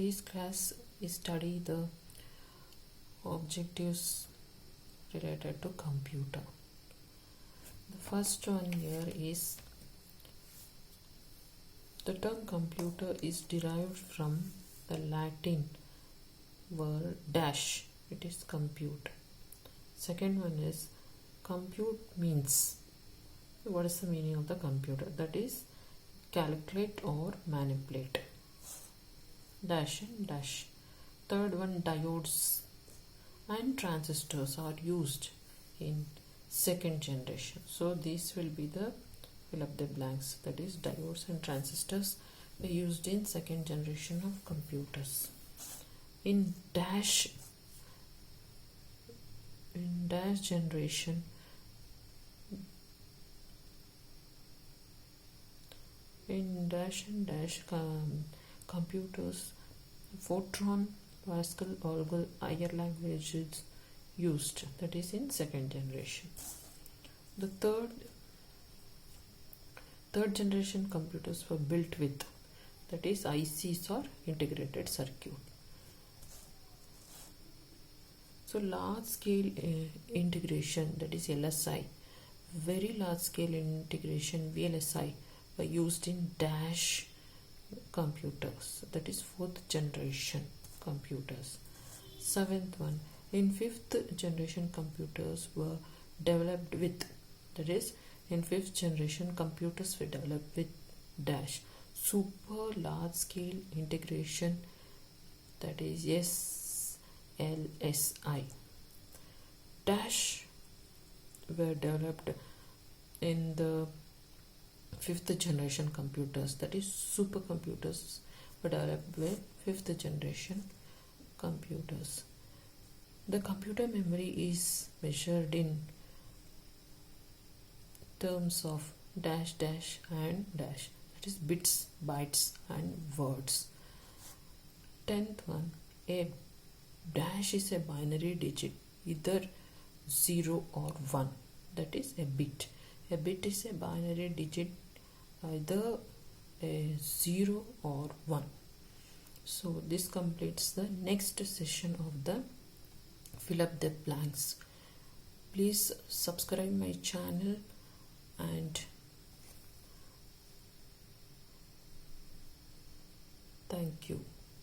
this class is study the objectives related to computer. The first one here is the term computer is derived from the Latin word dash. It is compute. Second one is compute means. What is the meaning of the computer? That is calculate or manipulate. Dash and dash. Third one, diodes and transistors are used in second generation. So these will be the fill up the blanks. That is diodes and transistors were used in second generation of computers. In dash generation, computers, Fortran, Pascal, Algol, higher languages used. That is in second generation. The third generation computers were built with, that is ICs or integrated circuit. So large scale integration, that is LSI, very large scale integration VLSI were used in dash computers, that is fourth generation computers. Seventh one, in fifth generation computers were developed with, that is in fifth generation computers were developed with dash super large scale integration, that is SLSI. Dash were developed in the fifth generation computers, that is supercomputers were developed with fifth generation computers. The computer memory is measured in terms of dash and dash, that is bits, bytes and words. 10th one, a dash is a binary digit, either 0 or 1, that is a bit. A bit is a binary digit, either a 0 or 1. So this completes the next session of the fill up the blanks. Please subscribe my channel and thank you.